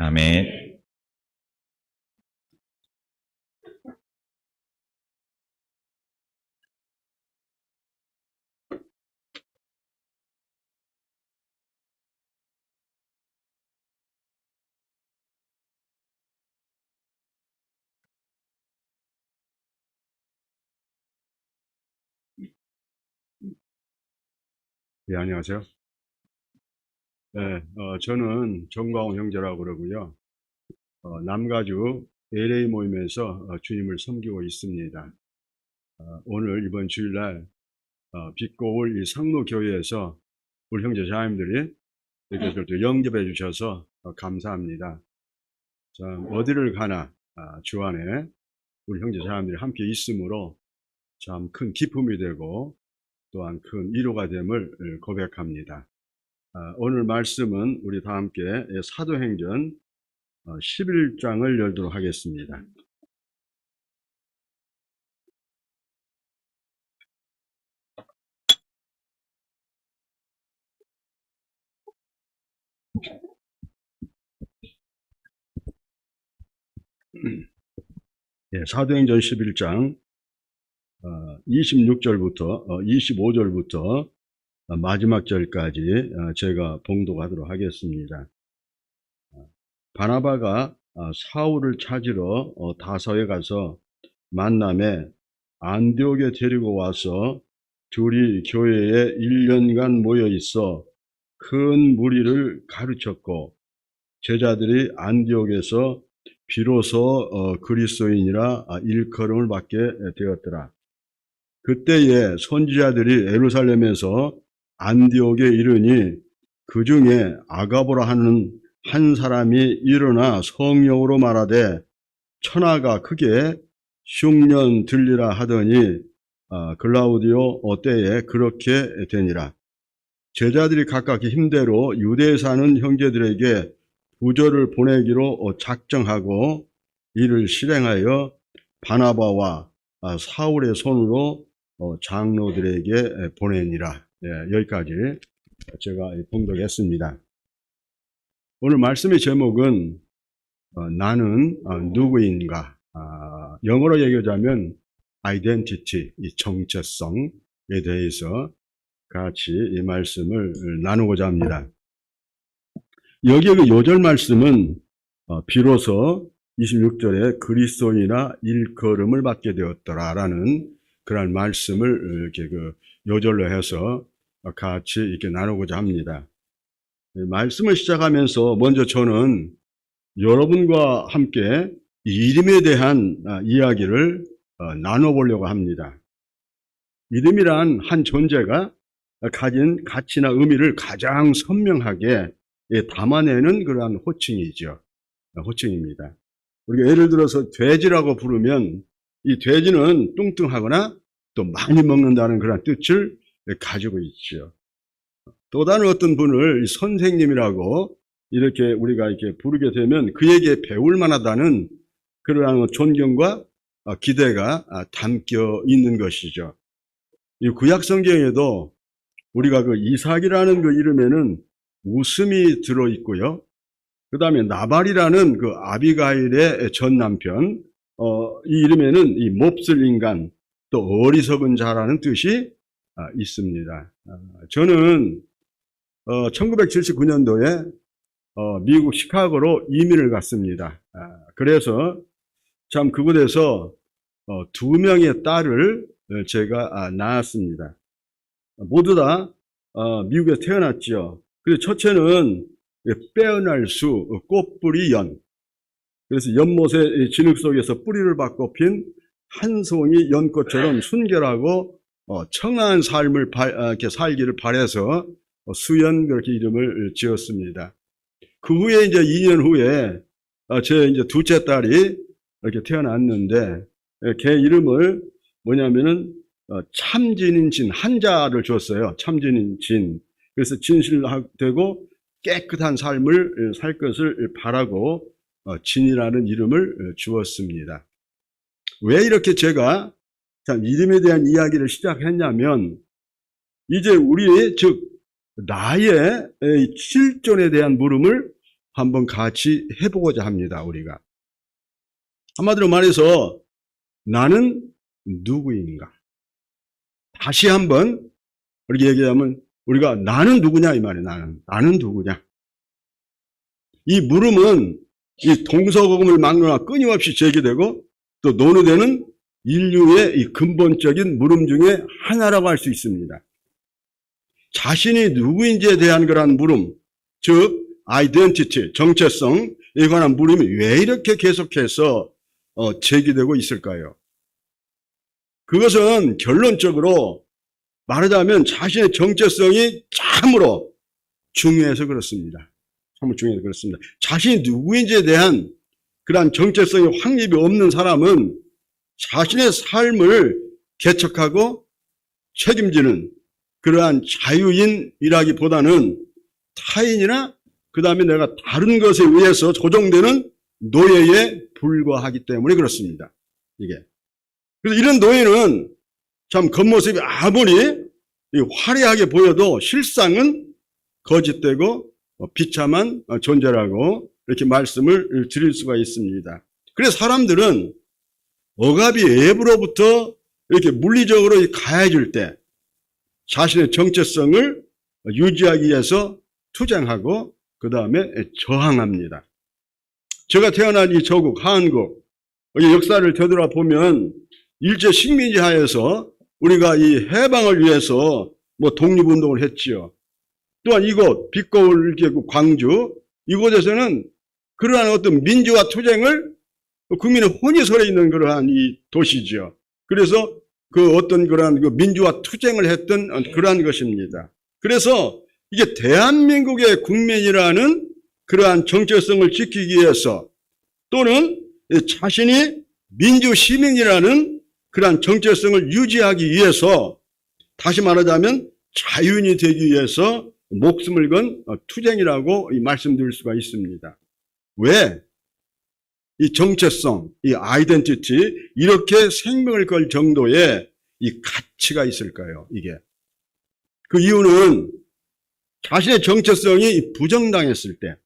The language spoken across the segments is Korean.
아멘. 네, 안녕하세요. 네, 저는 정광훈 형제라고 그러고요. 남가주 LA 모임에서 주님을 섬기고 있습니다. 오늘 이번 주일날 빛고울 이 상로교회에서 우리 형제 자매님들이 이렇게 또 영접해 주셔서 감사합니다. 참 어디를 가나 주 안에 우리 형제 자매님들이 함께 있으므로 참 큰 기쁨이 되고 또한 큰 위로가 됨을 고백합니다. 오늘 말씀은 우리 다 함께 사도행전 11장을 열도록 하겠습니다. 사도행전 11장 26절부터 25절부터 마지막 절까지 제가 봉독하도록 하겠습니다. 바나바가 사울을 찾으러 다서에 가서 만남에 안디옥에 데리고 와서 둘이 교회에 1년간 모여 있어 큰 무리를 가르쳤고 제자들이 안디옥에서 비로소 그리스도인이라 일컬음을 받게 되었더라. 그때에 선지자들이 예루살렘에서 안디옥에 이르니 그 중에 아가보라 하는 한 사람이 일어나 성령으로 말하되 천하가 크게 흉년 들리라 하더니 글라우디오 때에 그렇게 되니라. 제자들이 각각 힘대로 유대에 사는 형제들에게 부조를 보내기로 작정하고 이를 실행하여 바나바와 사울의 손으로 장로들에게 보내니라. 여기까지 제가 봉독했습니다. 오늘 말씀의 제목은 나는 누구인가? 영어로 얘기하자면 identity, 이 정체성에 대해서 같이 이 말씀을 나누고자 합니다. 여기에 그 요절 말씀은 비로소 26절에 그리스도인이라 일컬음을 받게 되었더라라는 그런 말씀을 이렇게 그 요절로 해서 같이 이렇게 나누고자 합니다. 말씀을 시작하면서 먼저 저는 여러분과 함께 이름에 대한 이야기를 나눠보려고 합니다. 이름이란 한 존재가 가진 가치나 의미를 가장 선명하게 담아내는 그러한 호칭이죠. 호칭입니다. 우리가 예를 들어서 돼지라고 부르면 이 돼지는 뚱뚱하거나 또 많이 먹는다는 그런 뜻을 가지고 있죠. 또 다른 어떤 분을 선생님이라고 이렇게 우리가 이렇게 부르게 되면 그에게 배울 만하다는 그러한 존경과 기대가 담겨 있는 것이죠. 이 구약 성경에도 우리가 그 이삭이라는 그 이름에는 웃음이 들어 있고요. 그 다음에 나발이라는 그 아비가일의 전 남편, 이 이름에는 이 몹쓸 인간, 또 어리석은 자라는 뜻이 있습니다. 저는 1979년도에 미국 시카고로 이민을 갔습니다. 그래서 참 그곳에서 2명의 딸을 제가 낳았습니다. 모두 다 미국에 태어났죠. 그래서 첫째는 빼어날 수 꽃뿌리 연. 그래서 연못의 진흙 속에서 뿌리를 받고 핀 한 송이 연꽃처럼 순결하고 청아한 삶을 이렇게 살기를 바라서 수연 그렇게 이름을 지었습니다. 그 후에 이제 2년 후에 제 이제 둘째 딸이 이렇게 태어났는데 걔 이름을 뭐냐면은 참진인 진 한자를 줬어요. 참진인 진. 그래서 진실되고 깨끗한 삶을 살 것을 바라고 진이라는 이름을 주었습니다. 왜 이렇게 제가 참 이름에 대한 이야기를 시작했냐면 이제 우리의 즉 나의 실존에 대한 물음을 한번 같이 해보고자 합니다, 우리가. 한마디로 말해서 나는 누구인가? 다시 한번 이렇게 얘기하면 우리가 나는 누구냐 이 말이에요. 나는 누구냐? 이 물음은 이 동서고금을 막론하 끊임없이 제기되고 또 논의되는 인류의 이 근본적인 물음 중에 하나라고 할 수 있습니다. 자신이 누구인지에 대한 그런 물음, 즉 아이덴티티, 정체성에 관한 물음이 왜 이렇게 계속해서 제기되고 있을까요? 그것은 결론적으로 말하자면 자신의 정체성이 참으로 중요해서 그렇습니다. 참으로 중요해서 그렇습니다. 자신이 누구인지에 대한 그러한 정체성이 확립이 없는 사람은 자신의 삶을 개척하고 책임지는 그러한 자유인이라기보다는 타인이나 그 다음에 내가 다른 것에 의해서 조종되는 노예에 불과하기 때문에 그렇습니다. 이게. 그래서 이런 노예는 참 겉모습이 아무리 화려하게 보여도 실상은 거짓되고 비참한 존재라고 이렇게 말씀을 드릴 수가 있습니다. 그래서 사람들은 억압이 외부로부터 이렇게 물리적으로 가해질 때 자신의 정체성을 유지하기 위해서 투쟁하고 그 다음에 저항합니다. 제가 태어난 이 저국 한국 역사를 되돌아보면 일제 식민지 하에서 우리가 이 해방을 위해서 독립운동을 했지요. 또한 이곳 빛거울 광주 이곳에서는 그러한 어떤 민주화 투쟁을 국민의 혼이 서려 있는 그러한 이 도시죠. 그래서 그 어떤 그러한 그 민주화 투쟁을 했던 그러한 것입니다. 그래서 이게 대한민국의 국민이라는 그러한 정체성을 지키기 위해서 또는 자신이 민주시민이라는 그러한 정체성을 유지하기 위해서 다시 말하자면 자유인이 되기 위해서 목숨을 건 투쟁이라고 말씀드릴 수가 있습니다. 왜? 이 정체성, 이 아이덴티티 이렇게 생명을 걸 정도의 이 가치가 있을까요? 이게. 그 이유는 자신의 정체성이 부정당했을 때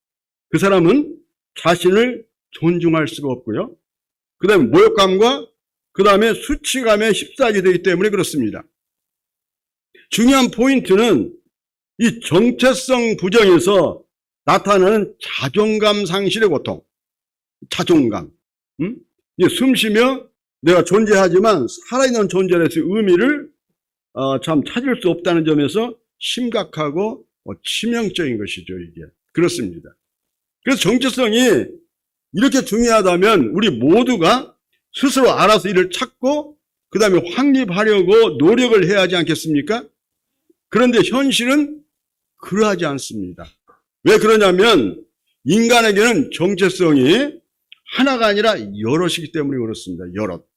그 사람은 자신을 존중할 수가 없고요. 그 다음에 모욕감과 그 다음에 수치감에 휩싸이게 되기 때문에 그렇습니다. 중요한 포인트는 이 정체성 부정에서 나타나는 자존감 상실의 고통. 자존감. 숨 쉬며 내가 존재하지만 살아있는 존재로서의 의미를 참 찾을 수 없다는 점에서 심각하고 치명적인 것이죠, 이게. 그렇습니다. 그래서 정체성이 이렇게 중요하다면 우리 모두가 스스로 알아서 이를 찾고 그 다음에 확립하려고 노력을 해야 하지 않겠습니까? 그런데 현실은 그러하지 않습니다. 왜 그러냐면 인간에게는 정체성이 하나가 아니라 여럿이기 때문에 그렇습니다. 여럿.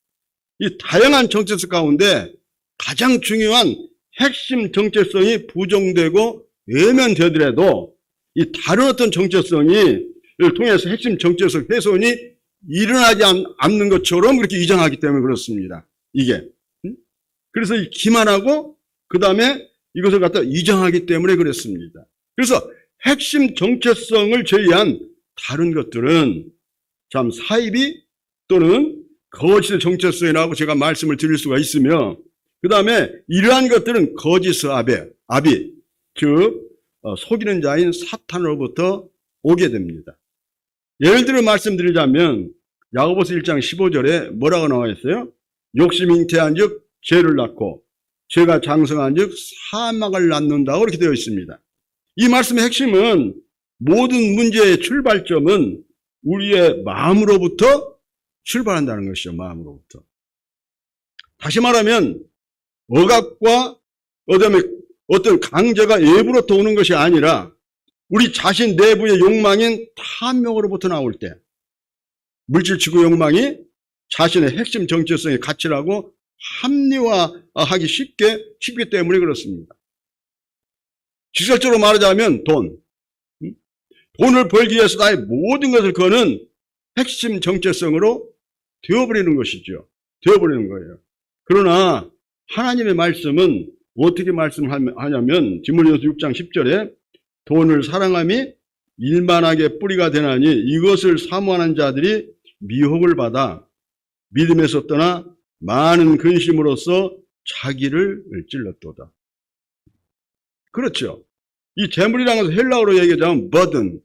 이 다양한 정체성 가운데 가장 중요한 핵심 정체성이 부정되고 외면되더라도 이 다른 어떤 정체성을 통해서 핵심 정체성 훼손이 일어나지 않는 것처럼 그렇게 이정하기 때문에 그렇습니다. 이게. 그래서 기만하고 그 다음에 이것을 갖다 이정하기 때문에 그랬습니다. 그래서 핵심 정체성을 제외한 다른 것들은 참 사이비 또는 거짓의 정체성이라고 제가 말씀을 드릴 수가 있으며 그 다음에 이러한 것들은 거짓의 아비 즉 속이는 자인 사탄으로부터 오게 됩니다. 예를 들어 말씀드리자면 야고보서 1장 15절에 뭐라고 나와 있어요? 욕심이 잉태한 즉 죄를 낳고 죄가 장성한 즉 사망을 낳는다고 이렇게 되어 있습니다. 이 말씀의 핵심은 모든 문제의 출발점은 우리의 마음으로부터 출발한다는 것이죠. 마음으로부터. 다시 말하면 억압과 어떤 강제가 외부로부터 오는 것이 아니라 우리 자신 내부의 욕망인 탐욕으로부터 나올 때 물질 지구 욕망이 자신의 핵심 정체성의 가치라고 합리화하기 쉽기 때문에 그렇습니다. 직설적으로 말하자면 돈을 벌기 위해서 나의 모든 것을 거는 핵심 정체성으로 되어버리는 것이죠. 되어버리는 거예요. 그러나 하나님의 말씀은 어떻게 말씀하냐면 디모데후서 6장 10절에 돈을 사랑함이 일만하게 뿌리가 되나니 이것을 사모하는 자들이 미혹을 받아 믿음에서 떠나 많은 근심으로써 자기를 찔렀도다. 그렇죠. 이 재물이라는 것은 헬라어로 얘기하자면 burden,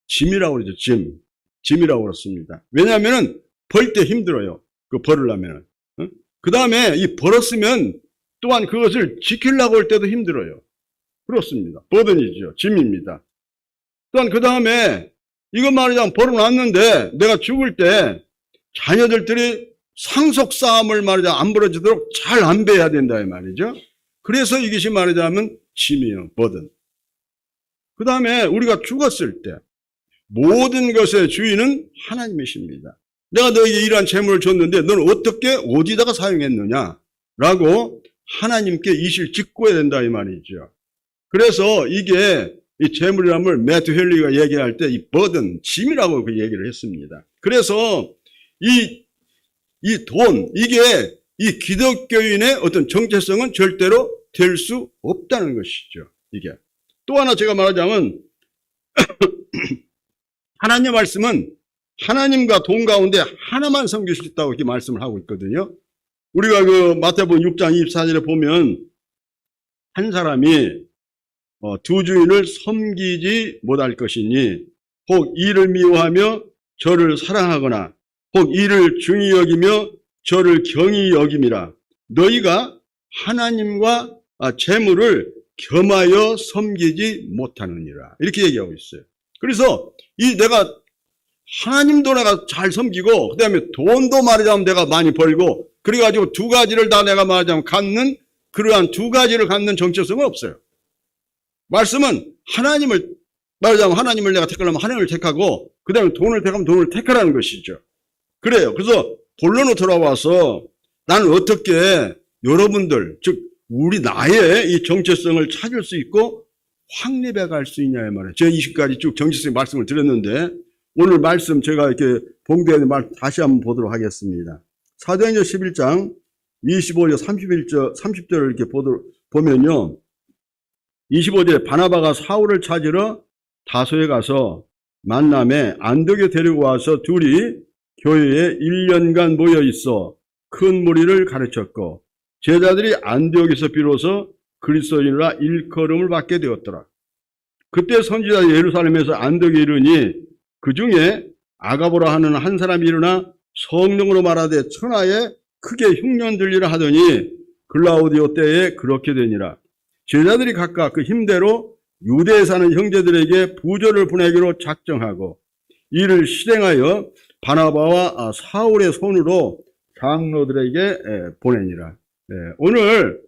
짐이라고 그러죠. 짐이라고 그렇습니다. 왜냐하면 벌 때 힘들어요. 그 벌으려면. 그 다음에 이 벌었으면 또한 그것을 지키려고 할 때도 힘들어요. 그렇습니다. burden이죠. 짐입니다. 또한 그 다음에 이것 말하자면 벌어놨는데 내가 죽을 때 자녀들이 상속 싸움을 말하자면 안 벌어지도록 잘 안배해야 된다 이 말이죠. 그래서 이것이 말하자면 짐이에요. burden. 그 다음에 우리가 죽었을 때 모든 것의 주인은 하나님이십니다. 내가 너에게 이러한 재물을 줬는데 너는 어떻게 어디다가 사용했느냐 라고 하나님께 이실 짓고야 된다 이 말이죠. 그래서 이게 이 재물이라는 걸 매튜 헨리가 얘기할 때 이 burden, 짐이라고 그 얘기를 했습니다. 그래서 이 돈, 이게 이 기독교인의 어떤 정체성은 절대로 될 수 없다는 것이죠. 이게. 또 하나 제가 말하자면 하나님의 말씀은 하나님과 돈 가운데 하나만 섬길 수 있다고 이렇게 말씀을 하고 있거든요. 우리가 그 마태복음 6장 24절에 보면 한 사람이 두 주인을 섬기지 못할 것이니 혹 이를 미워하며 저를 사랑하거나 혹 이를 중히 여기며 저를 경히 여김이라. 너희가 하나님과 재물을 겸하여 섬기지 못하느니라. 이렇게 얘기하고 있어요. 그래서 내가 하나님도 내가 잘 섬기고 그 다음에 돈도 말하자면 내가 많이 벌고 그래가지고 두 가지를 다 내가 말하자면 갖는 그러한 두 가지를 갖는 정체성은 없어요. 말씀은 하나님을 말하자면 하나님을 내가 택하려면 하나님을 택하고 그 다음에 돈을 택하면 돈을 택하라는 것이죠. 그래요. 그래서 본론으로 돌아와서 나는 어떻게 여러분들 즉 나의 이 정체성을 찾을 수 있고 확립해 갈 수 있냐의 말이에요. 제가 20가지 쭉 정체성의 말씀을 드렸는데 오늘 말씀 제가 이렇게 봉대하는 말 다시 한번 보도록 하겠습니다. 사도행전 11장 25절 30절을 이렇게 보면요. 25절에 바나바가 사울을 찾으러 다소에 가서 만남에 안디옥에 데리고 와서 둘이 교회에 1년간 모여 있어 큰 무리를 가르쳤고 제자들이 안디옥에서 비로소 그리스도인이라 일컬음을 받게 되었더라. 그때 선지자 예루살렘에서 안디옥에 이르니 그 중에 아가보라 하는 한 사람이 일어나 성령으로 말하되 천하에 크게 흉년 들리라 하더니 글라우디오 때에 그렇게 되니라. 제자들이 각각 그 힘대로 유대에 사는 형제들에게 부조를 보내기로 작정하고 이를 실행하여 바나바와 사울의 손으로 장로들에게 보내니라. 오늘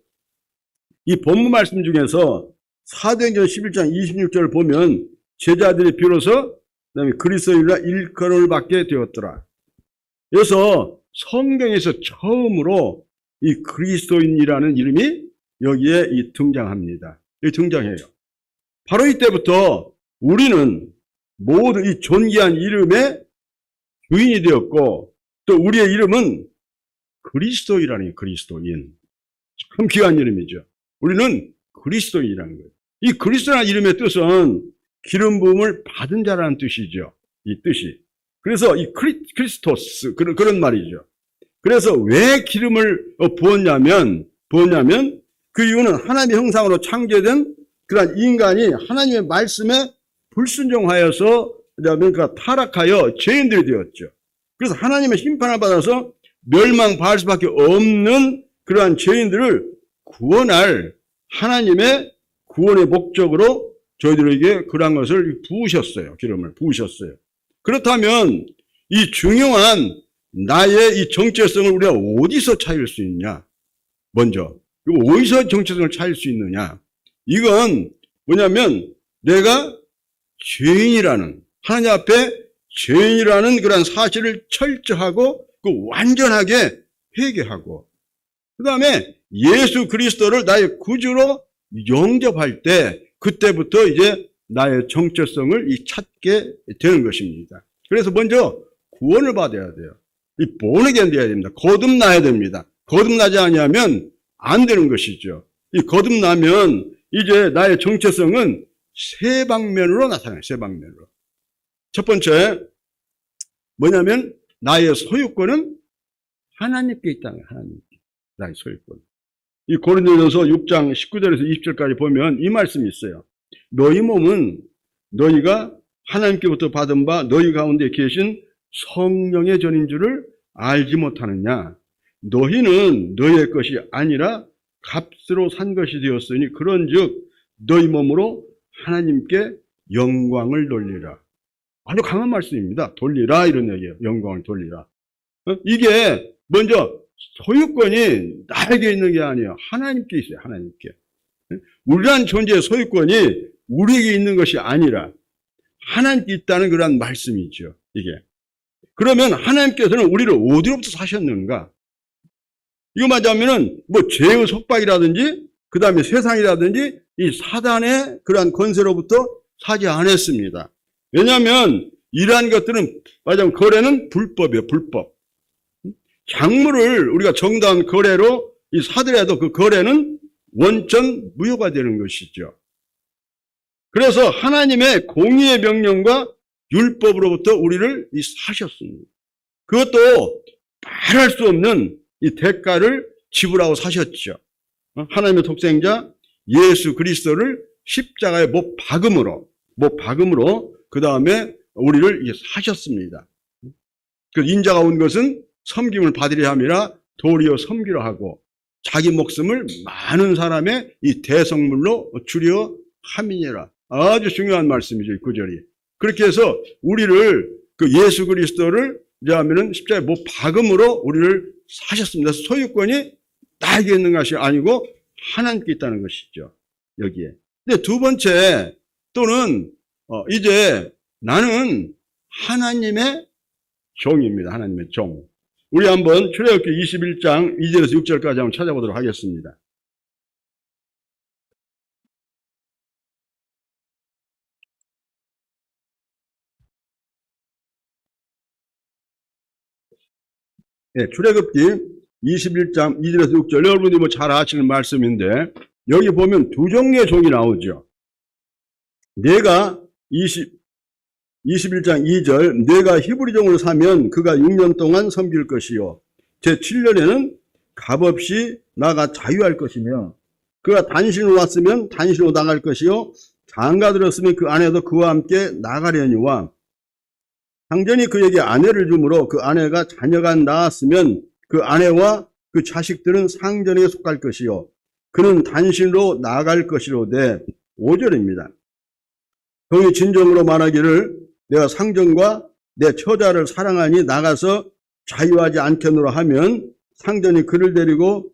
이 본문 말씀 중에서 사도행전 11장 26절을 보면 제자들이 비로소 그다음에 그리스도인이라 일컬음을 받게 되었더라. 그래서 성경에서 처음으로 이 그리스도인이라는 이름이 여기에 등장합니다. 등장해요. 바로 이때부터 우리는 모두 이 존귀한 이름의 주인이 되었고 또 우리의 이름은 그리스도이라는 그리스도인. 참 귀한 이름이죠. 우리는 그리스도인이라는 거예요. 이 그리스도라는 이름의 뜻은 기름 부음을 받은 자라는 뜻이죠. 이 뜻이. 그래서 이 크리스토스 그런 말이죠. 그래서 왜 기름을 부었냐면 그 이유는 하나님의 형상으로 창조된 그러한 인간이 하나님의 말씀에 불순종하여서 그러니까 타락하여 죄인들이 되었죠. 그래서 하나님의 심판을 받아서 멸망받을 수밖에 없는 그러한 죄인들을 구원할 하나님의 구원의 목적으로 저희들에게 그러한 것을 부으셨어요. 기름을 부으셨어요. 그렇다면 이 중요한 나의 이 정체성을 우리가 어디서 찾을 수 있냐? 먼저 어디서 정체성을 찾을 수 있느냐? 이건 뭐냐면 내가 죄인이라는 하나님 앞에 죄인이라는 그런 사실을 철저하고 완전하게 회개하고 그 다음에 예수 그리스도를 나의 구주로 영접할 때 그때부터 이제 나의 정체성을 찾게 되는 것입니다. 그래서 먼저 구원을 받아야 돼요. 이 born-again 돼야 됩니다. 거듭나야 됩니다. 거듭나지 않으면 안 되는 것이죠. 이 거듭나면 이제 나의 정체성은 세 방면으로 나타나요. 세 방면으로. 첫 번째 뭐냐면 나의 소유권은 하나님께 있다는 거예요. 하나님께. 나의 소유권. 이 고린도전서 6장 19절에서 20절까지 보면 이 말씀이 있어요. 너희 몸은 너희가 하나님께부터 받은 바 너희 가운데 계신 성령의 전인 줄을 알지 못하느냐. 너희는 너희의 것이 아니라 값으로 산 것이 되었으니 그런즉 너희 몸으로 하나님께 영광을 돌리라. 아주 강한 말씀입니다. 돌리라 이런 얘기예요. 영광을 돌리라. 이게 먼저 소유권이 나에게 있는 게 아니에요. 하나님께 있어요. 하나님께. 우리란 존재의 소유권이 우리에게 있는 것이 아니라 하나님께 있다는 그런 말씀이죠. 이게. 그러면 하나님께서는 우리를 어디로부터 사셨는가? 이거 말하자면은 뭐 죄의 속박이라든지 그 다음에 세상이라든지 이 사단의 그러한 권세로부터 사지 않았습니다. 왜냐하면 이러한 것들은 말하자면 거래는 불법이에요. 불법. 작물을 우리가 정당한 거래로 사더라도 그 거래는 원천 무효가 되는 것이죠. 그래서 하나님의 공의의 명령과 율법으로부터 우리를 사셨습니다. 그것도 말할 수 없는 이 대가를 지불하고 사셨죠. 하나님의 독생자 예수 그리스도를 십자가에 못 박음으로 그 다음에 우리를 사셨습니다. 그 인자가 온 것은 섬김을 받으려 함이라 도리어 섬기려 하고 자기 목숨을 많은 사람의 이 대성물로 주려 함이니라. 아주 중요한 말씀이죠. 이 구절이. 그렇게 해서 우리를 그 예수 그리스도를 이제 하면은 십자가에 못 박음으로 우리를 사셨습니다. 소유권이 나에게 있는 것이 아니고 하나님께 있다는 것이죠. 여기에. 근데 두 번째 또는 이제 나는 하나님의 종입니다. 하나님의 종. 우리 한번 출애굽기 21장 2절에서 6절까지 한번 찾아보도록 하겠습니다. 네, 출애굽기 21장 2절에서 6절 여러분들이 뭐 잘 아시는 말씀인데 여기 보면 두 종류의 종이 나오죠. 내가 21장 2절 내가 히브리 종을 사면 그가 6년 동안 섬길 것이요 제 7년에는 값없이 나가 자유할 것이며 그가 단신으로 왔으면 단신으로 나갈 것이요 장가 들었으면 그 아내도 그와 함께 나가려니와 상전이 그에게 아내를 주므로 그 아내가 자녀가 낳았으면 그 아내와 그 자식들은 상전에게 속할 것이요 그는 단신으로 나갈 것이로되 5절입니다. 종이 진정으로 말하기를 내가 상전과 내 처자를 사랑하니 나가서 자유하지 않겠노라 하면 상전이 그를 데리고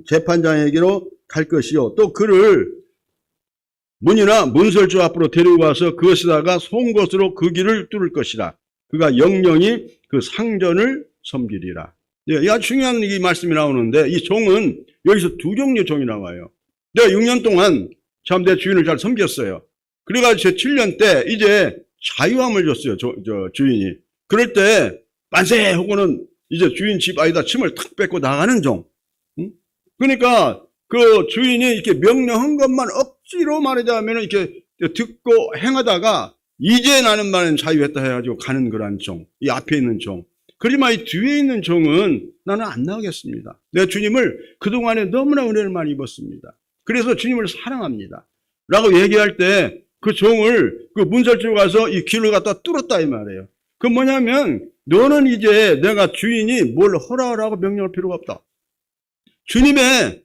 재판장에게로 갈 것이요 또 그를 문이나 문설주 앞으로 데리고 와서 그것에다가 송곳으로 그 길을 뚫을 것이라. 그가 영영이 그 상전을 섬기리라. 이 아주 중요한 이 말씀이 나오는데 이 종은 여기서 두 종류의 종이 나와요. 내가 6년 동안 참 내 주인을 잘 섬겼어요. 그래가지고 제 7년 때 이제 자유함을 줬어요. 주인이. 그럴 때 만세 하고는 이제 주인 집 안에다 침을 탁 뺏고 나가는 종. 그러니까 그 주인이 이렇게 명령한 것만 억지로 말하자면 이렇게 듣고 행하다가 이제 나는 말은 자유했다 해가지고 가는 그런 종. 이 앞에 있는 종. 그리마 이 뒤에 있는 종은 나는 안 나가겠습니다. 내 주님을 그동안에 너무나 은혜를 많이 입었습니다. 그래서 주님을 사랑합니다. 라고 얘기할 때 그 종을 그 문설주로 가서 이 길을 갖다 뚫었다 이 말이에요. 그 뭐냐면 너는 이제 내가 주인이 뭘 허락하라고 명령할 필요가 없다. 주님의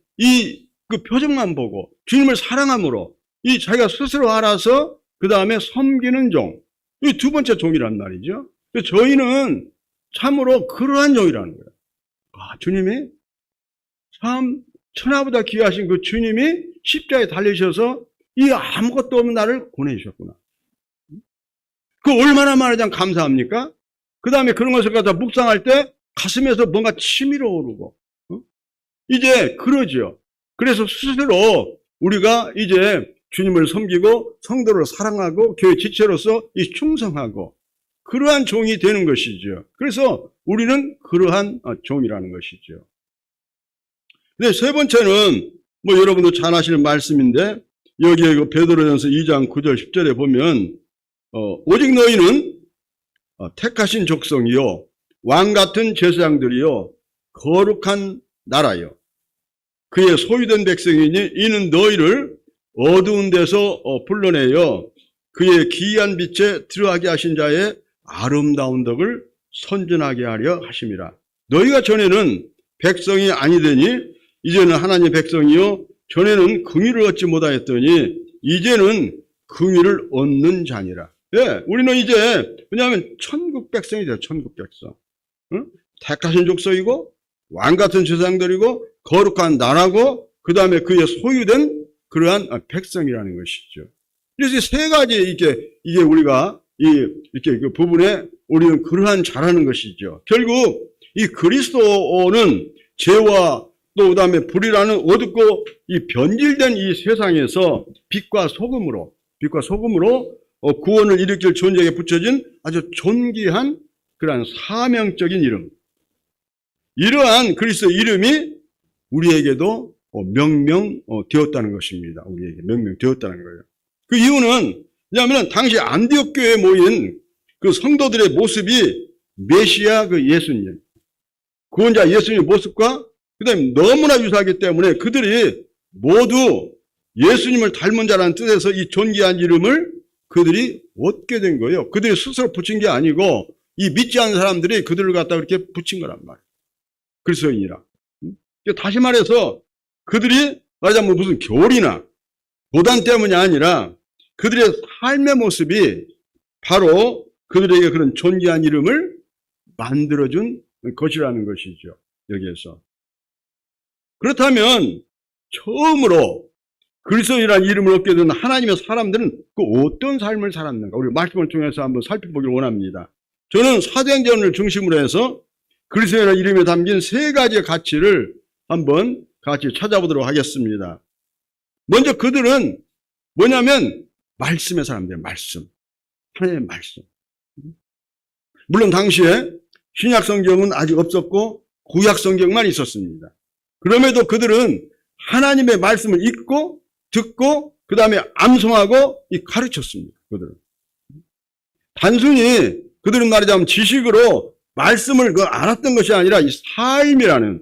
그 표정만 보고 주님을 사랑함으로 이 자기가 스스로 알아서 그 다음에 섬기는 종. 이 두 번째 종이란 말이죠. 저희는 참으로 그러한 종이라는 거예요. 주님이 참 천하보다 귀하신 그 주님이 십자가에 달리셔서 이 아무것도 없는 나를 보내주셨구나. 그 얼마나 말하자면 감사합니까? 그 다음에 그런 것을 갖다 묵상할 때 가슴에서 뭔가 치밀어 오르고 이제 그러죠. 그래서 스스로 우리가 이제 주님을 섬기고 성도를 사랑하고 교회 지체로서 이 충성하고 그러한 종이 되는 것이죠. 그래서 우리는 그러한 종이라는 것이죠. 근데 세 번째는 뭐 여러분도 잘 아시는 말씀인데 여기에 그 베드로전서 2장 9절 10절에 보면 오직 너희는 택하신 족속이요 왕 같은 제사장들이요 거룩한 나라요 그의 소유된 백성이니 이는 너희를 어두운 데서 불러내어 그의 기이한 빛에 들어가게 하신 자의 아름다운 덕을 선전하게 하려 하심이라. 너희가 전에는 백성이 아니되니 이제는 하나님의 백성이요 전에는 긍휼을 얻지 못하였더니 이제는 긍휼을 얻는 자니라. 예, 우리는 이제 왜냐하면 천국 백성이 돼요. 천국 백성. 응? 택하신 족속이고 왕 같은 제사장들이고 거룩한 나라고 그 다음에 그의 소유된 그러한 백성이라는 것이죠. 그래서 세 가지 이게 우리가 이렇게 그 부분에 우리는 그러한 자라는 것이죠. 결국 이 그리스도는 죄와 또 그다음에 불이라는 어둡고 이 변질된 이 세상에서 빛과 소금으로 구원을 일으킬 존재에게 붙여진 아주 존귀한 그러한 사명적인 이름. 이러한 그리스도 이름이 우리에게도 명명되었다는 것입니다. 우리에게 명명되었다는 거예요. 그 이유는 왜냐하면 당시 안디옥 교회에 모인 그 성도들의 모습이 메시아 그 예수님, 구원자 예수님의 모습과 그다음에 너무나 유사하기 때문에 그들이 모두 예수님을 닮은 자라는 뜻에서 이 존귀한 이름을 그들이 얻게 된 거예요. 그들이 스스로 붙인 게 아니고 이 믿지 않는 사람들이 그들을 갖다 이렇게 붙인 거란 말이에요. 그리스도인이라. 다시 말해서 그들이 말하자면 무슨 교리나 도단 때문이 아니라 그들의 삶의 모습이 바로 그들에게 그런 존귀한 이름을 만들어준 것이라는 것이죠. 여기에서. 그렇다면 처음으로 그리스도인이라는 이름을 얻게 된 하나님의 사람들은 그 어떤 삶을 살았는가? 우리 말씀을 통해서 한번 살펴보길 원합니다. 저는 사도행전을 중심으로 해서 그리스도인이라는 이름에 담긴 세 가지의 가치를 한번 같이 찾아보도록 하겠습니다. 먼저 그들은 뭐냐면 말씀의 사람들이에요. 말씀. 하나님의 말씀. 물론 당시에 신약 성경은 아직 없었고 구약 성경만 있었습니다. 그럼에도 그들은 하나님의 말씀을 읽고 듣고 그 다음에 암송하고 가르쳤습니다. 그들은. 단순히 그들은 말하자면 지식으로 말씀을 알았던 것이 아니라 이 삶이라는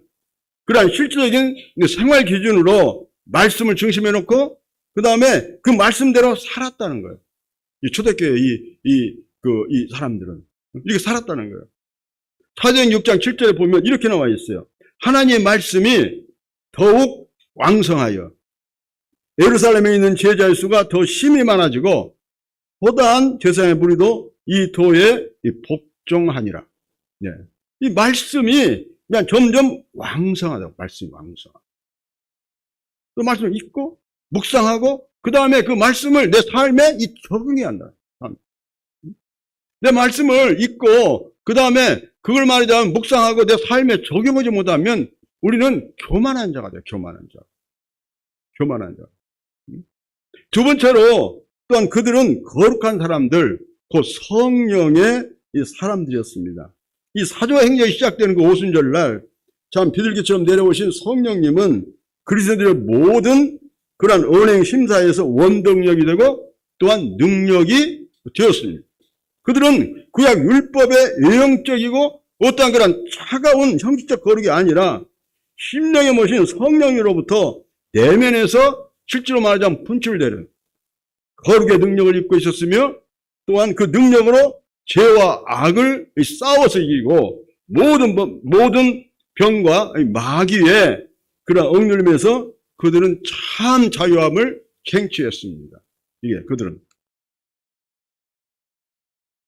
그러한 실질적인 생활 기준으로 말씀을 중심에 놓고 그 다음에 그 말씀대로 살았다는 거예요. 이 초대교회 이 사람들은 이렇게 살았다는 거예요. 사도행 6장 7절에 보면 이렇게 나와 있어요. 하나님의 말씀이 더욱 왕성하여 예루살렘에 있는 제자의 수가 더 심히 많아지고 보다한 제사장의 무리도 이 도에 복종하니라. 네. 이 말씀이 그냥 점점 왕성하다고. 말씀이 왕성하다. 그 말씀을 읽고 묵상하고 그 다음에 그 말씀을 내 삶에 적응해야 한다. 내 말씀을 읽고 그 다음에 그걸 말하자면 묵상하고 내 삶에 적용하지 못하면 우리는 교만한 자가 돼요. 교만한 자. 교만한 자. 두 번째로 또한 그들은 거룩한 사람들, 곧 성령의 사람들이었습니다. 이 사도행전이 시작되는 그 오순절날 참 비둘기처럼 내려오신 성령님은 그리스도인들의 모든 그러한 언행 심사에서 원동력이 되고 또한 능력이 되었습니다. 그들은 구약 율법의 외형적이고 어떠한 그런 차가운 형식적 거룩이 아니라 심령에 모신 성령으로부터 내면에서 실제로 말하자면 분출되는 거룩의 능력을 입고 있었으며 또한 그 능력으로 죄와 악을 싸워서 이기고 모든 병과 마귀의 그런 억눌림에서 그들은 참 자유함을 쟁취했습니다. 이게 그들은.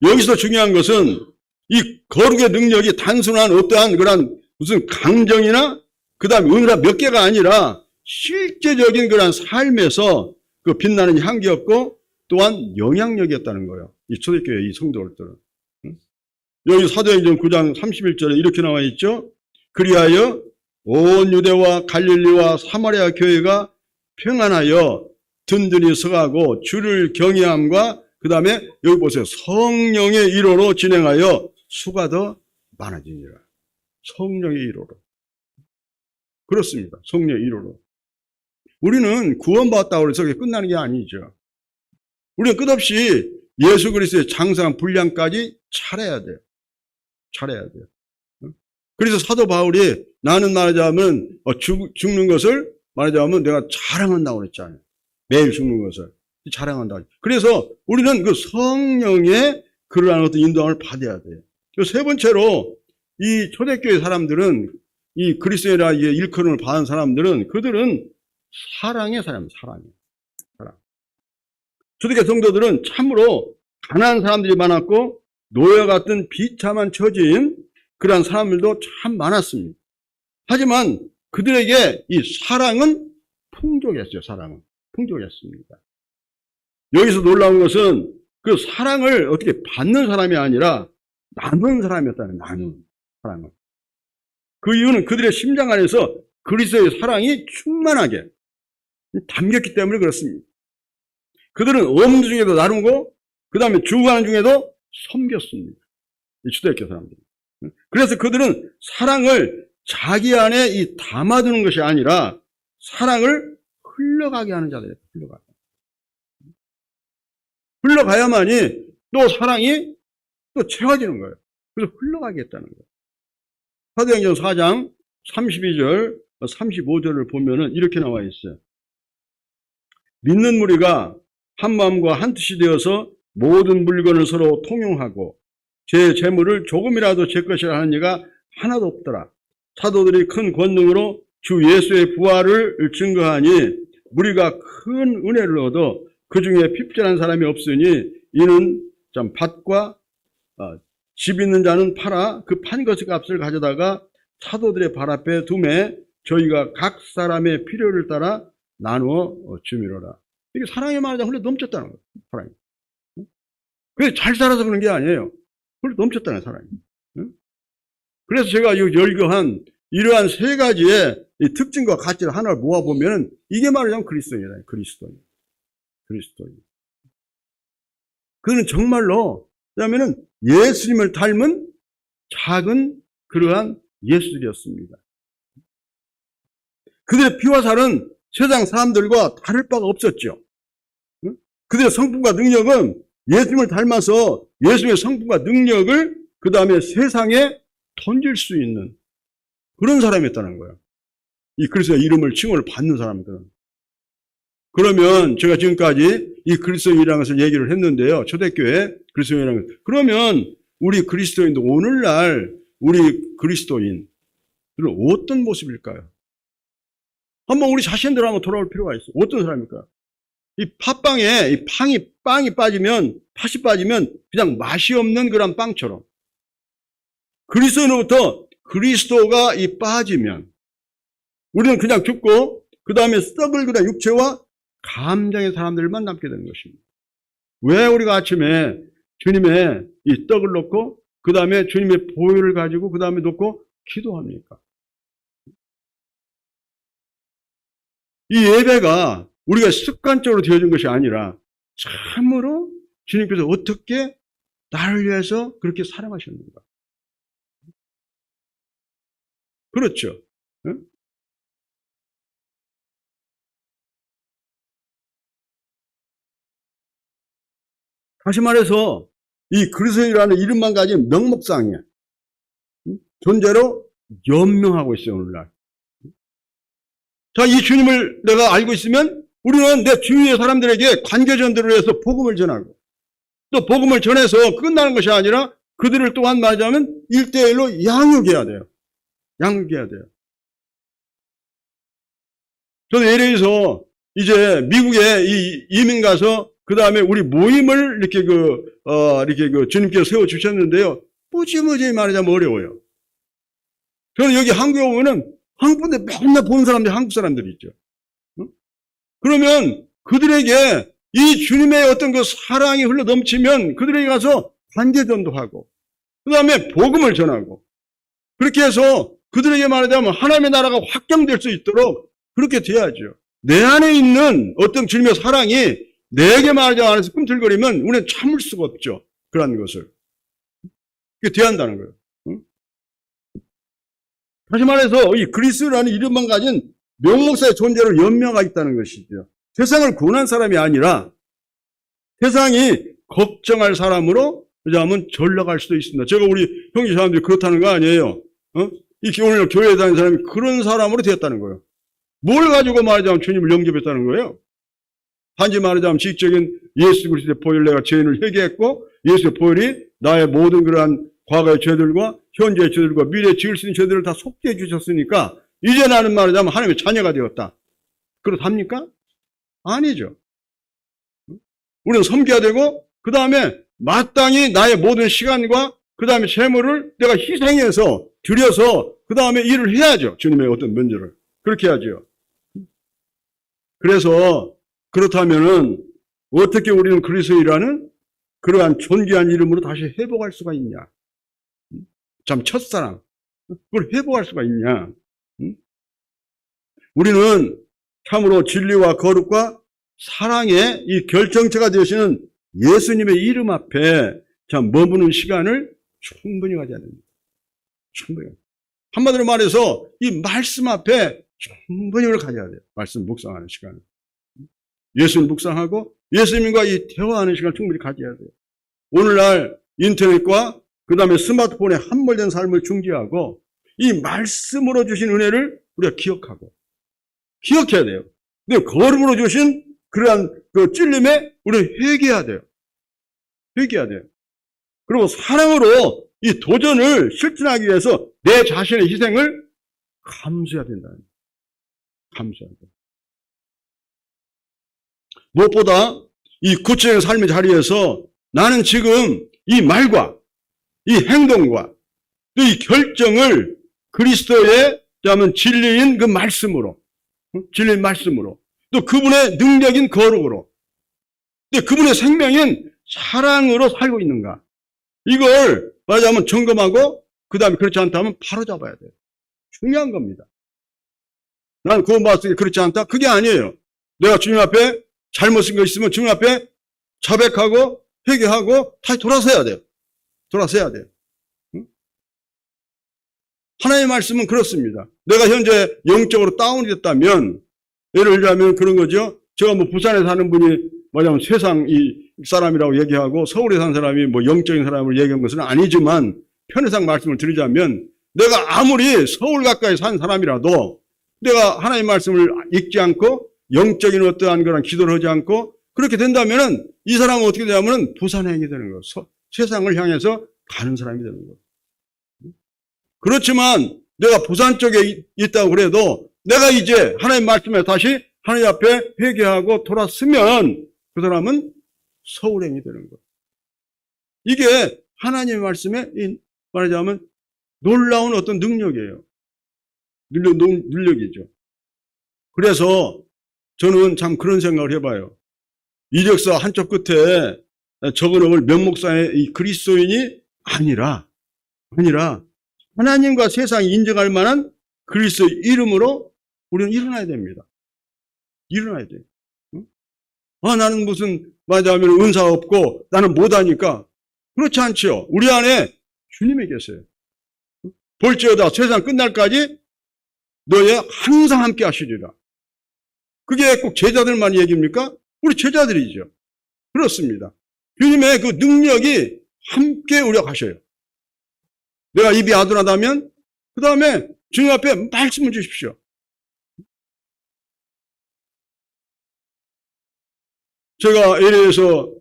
여기서 중요한 것은 이 거룩의 능력이 단순한 어떠한 그런 무슨 강정이나 그 다음에 은혜가 몇 개가 아니라 실제적인 그런 삶에서 그 빛나는 향기였고 또한 영향력이었다는 거예요. 이 초대교회 이 성도들은. 여기 사도행전 9장 31절에 이렇게 나와 있죠. 그리하여 온 유대와 갈릴리와 사마리아 교회가 평안하여 든든히 서가고 주를 경외함과 그 다음에 여기 보세요. 성령의 일호로 진행하여 수가 더 많아지니라. 성령의 일호로. 그렇습니다. 성령의 일호로. 우리는 구원받았다고 해서 그게 끝나는 게 아니죠. 우리는 끝없이 예수 그리스도의 장성한 분량까지 차려야 돼요. 차려야 돼요. 그래서 사도 바울이 나는 말하자면 죽는 것을 말하자면 내가 자랑한다고 그랬잖아요. 매일 죽는 것을 자랑한다. 그래서 우리는 그 성령의 그러한 어떤 인도함을 받아야 돼요. 세 번째로 이 초대교회 사람들은 이 그리스도인이라 일컬음을 받은 사람들은 그들은 사랑의 사람, 사랑. 초대교회 성도들은 참으로 가난한 사람들이 많았고 노예 같은 비참한 처지인 그러한 사람들도 참 많았습니다. 하지만 그들에게 이 사랑은 풍족했어요. 사랑은 풍족했습니다. 여기서 놀라운 것은 그 사랑을 어떻게 받는 사람이 아니라 나누는 사람이었다는, 나누는 사랑을. 그 이유는 그들의 심장 안에서 그리스도의 사랑이 충만하게 담겼기 때문에 그렇습니다. 그들은 없는 중에도 나누고 그 다음에 죽어가는 중에도 섬겼습니다. 이 초대교회 사람들. 그래서 그들은 사랑을 자기 안에 담아두는 것이 아니라 사랑을 흘러가게 하는 자들이에요. 흘러가야만이 또 사랑이 또 채워지는 거예요. 그래서 흘러가게 했다는 거예요. 사도행전 4장 32절, 35절을 보면은 이렇게 나와 있어요. 믿는 무리가 한 마음과 한 뜻이 되어서 모든 물건을 서로 통용하고 제 재물을 조금이라도 제 것이라 하는 이가 하나도 없더라. 사도들이 큰 권능으로 주 예수의 부활을 증거하니 무리가 큰 은혜를 얻어 그 중에 핍절한 사람이 없으니 이는 참 밭과 집 있는 자는 팔아 그 판 것의 값을 가져다가 사도들의 발 앞에 두매 저희가 각 사람의 필요를 따라 나누어 주미로라. 이게 사랑의 말하자 흘러 넘쳤다는 거예요. 사랑이. 그게 잘 살아서 그런 게 아니에요. 흘러 넘쳤다는 사랑이. 그래서 제가 열거한 이러한 세 가지의 이 특징과 가치를 하나를 모아보면 이게 말하자면 그리스도인이에요. 그리스도인. 그는 정말로 그다음에는 예수님을 닮은 작은 그러한 예수들이었습니다. 그들의 피와 살은 세상 사람들과 다를 바가 없었죠. 그들의 성품과 능력은 예수님을 닮아서 예수님의 성품과 능력을 그 다음에 세상에 던질 수 있는 그런 사람이었다는 거예요. 이 그리스도의 이름을 칭호를 받는 사람들은. 그러면 제가 지금까지 이 그리스도인이라는 것을 얘기를 했는데요. 초대교회 그리스도인이라는 것. 그러면 우리 그리스도인도 오늘날 우리 그리스도인들은 어떤 모습일까요? 한번 우리 자신들 한번 돌아올 필요가 있어요. 어떤 사람일까요? 이 팥빵에 이 빵이 빠지면 팥이 빠지면 그냥 맛이 없는 그런 빵처럼 그리스도로부터 그리스도가 이 빠지면 우리는 그냥 죽고 그 다음에 썩을 그런 육체와 감정의 사람들만 남게 되는 것입니다. 왜 우리가 아침에 주님의 이 떡을 놓고 그 다음에 주님의 보혈을 가지고 그 다음에 놓고 기도합니까? 이 예배가 우리가 습관적으로 되어진 것이 아니라 참으로 주님께서 어떻게 나를 위해서 그렇게 사랑하셨는가? 그렇죠. 응? 다시 말해서 이 그리스도인이라는 이름만 가진 명목상이야. 존재로 연명하고 있어요, 오늘날. 자, 이 주님을 내가 알고 있으면 우리는 내 주위의 사람들에게 관계전들을 해서 복음을 전하고 또 복음을 전해서 끝나는 것이 아니라 그들을 또한 말하자면 1대1로 양육해야 돼요. 양육해야 돼요. 저는 예를 들어서 이제 미국에 이민 가서 그 다음에 우리 모임을 이렇게 주님께서 세워주셨는데요. 무지무지 말하자면 어려워요. 저는 여기 한국에 오면은 한국 분들 맨날 보는 사람들이 한국 사람들이 있죠. 그러면 그들에게 이 주님의 어떤 그 사랑이 흘러 넘치면 그들에게 가서 관계전도 하고 그 다음에 복음을 전하고 그렇게 해서 그들에게 말하자면 하나님의 나라가 확장될 수 있도록 그렇게 돼야죠. 내 안에 있는 어떤 주님의 사랑이 내게 말하자면 안에서 꿈틀거리면 우리는 참을 수가 없죠. 그런 것을. 그게 돼야 한다는 거예요. 다시 말해서 이 그리스도라는 이름만 가진 명목사의 존재로 연명가 있다는 것이죠. 세상을 구원한 사람이 아니라 세상이 걱정할 사람으로 그러자면 전락할 수도 있습니다. 제가 우리 형제 사람들이 그렇다는 거 아니에요. 이 오늘 교회에 다니는 사람이 그런 사람으로 되었다는 거예요. 뭘 가지고 말하자면 주님을 영접했다는 거예요. 단지 말하자면 지적인 예수 그리스도의 보혈 내가 죄인을 회개했고 예수의 보혈이 나의 모든 그러한 과거의 죄들과 현재의 죄들과 미래에 지을 수 있는 죄들을 다 속죄해 주셨으니까 이제 나는 말하자면 하나님의 자녀가 되었다. 그렇답니까? 아니죠. 우리는 섬겨야 되고 그 다음에 마땅히 나의 모든 시간과 그 다음에 재물을 내가 희생해서 드려서 그 다음에 일을 해야죠. 주님의 어떤 면제를. 그렇게 해야죠. 그래서 그렇다면은 어떻게 우리는 그리스도인이라는 그러한 존귀한 이름으로 다시 회복할 수가 있냐? 참 첫사랑 그걸 회복할 수가 있냐? 우리는 참으로 진리와 거룩과 사랑의 이 결정체가 되시는 예수님의 이름 앞에 참 머무는 시간을 충분히 가져야 됩니다. 충분히. 한마디로 말해서 이 말씀 앞에 충분히 가져야 돼요. 말씀 묵상하는 시간을. 예수님 묵상하고 예수님과 이 대화하는 시간을 충분히 가져야 돼요. 오늘날 인터넷과 그 다음에 스마트폰에 함몰된 삶을 중지하고 이 말씀으로 주신 은혜를 우리가 기억해야 돼요. 근데 거룩으로 주신 그러한 그 찔림에 우리는 회개해야 돼요. 회개해야 돼요. 그리고 사랑으로 이 도전을 실천하기 위해서 내 자신의 희생을 감수해야 된다. 감수해야 돼요. 무엇보다 이 구체적인 삶의 자리에서 나는 지금 이 말과 이 행동과 또 이 결정을 그리스도의 진리인 그 말씀으로, 진리인 말씀으로, 또 그분의 능력인 거룩으로, 또 그분의 생명인 사랑으로 살고 있는가? 이걸 말하자면 점검하고 그 다음에 그렇지 않다면 바로 잡아야 돼요. 중요한 겁니다. 난 구원받았을 때 그렇지 않다? 그게 아니에요. 내가 주님 앞에 잘못한 거 있으면 주님 앞에 자백하고 회개하고 다시 돌아서야 돼요. 돌아서야 돼요. 하나님의 말씀은 그렇습니다. 내가 현재 영적으로 다운이 됐다면 예를 들자면 그런 거죠. 제가 뭐 부산에 사는 분이 뭐냐면 세상 이 사람이라고 얘기하고 서울에 사는 사람이 뭐 영적인 사람을 얘기한 것은 아니지만 편의상 말씀을 드리자면 내가 아무리 서울 가까이 산 사람이라도 내가 하나님의 말씀을 읽지 않고 영적인 어떠한 그런 기도를 하지 않고 그렇게 된다면은 이 사람은 어떻게 되냐면은 부산행이 되는 거예요. 세상을 향해서 가는 사람이 되는 거예요. 그렇지만 내가 부산 쪽에 있다고 그래도 내가 이제 하나님 말씀에 다시 하나님 앞에 회개하고 돌아서면 그 사람은 서울행이 되는 거예요. 이게 하나님의 말씀에 말하자면 놀라운 어떤 능력이에요. 능력이죠. 그래서 저는 참 그런 생각을 해봐요. 이력서 한쪽 끝에 적어놓을 명목사의 이 그리스도인이 아니라 하나님과 세상이 인정할 만한 그리스도의 이름으로 우리는 일어나야 됩니다. 일어나야 돼요. 나는 무슨 말하자면 은사가 없고 나는 못하니까 그렇지 않죠. 우리 안에 주님이 계세요. 볼지어다 세상 끝날까지 너의 항상 함께 하시리라. 그게 꼭 제자들만 얘기입니까? 우리 제자들이죠. 그렇습니다. 주님의 그 능력이 함께 우리가 가셔요. 내가 입이 아둔하다면 그 다음에 주님 앞에 말씀을 주십시오. 제가 LA에서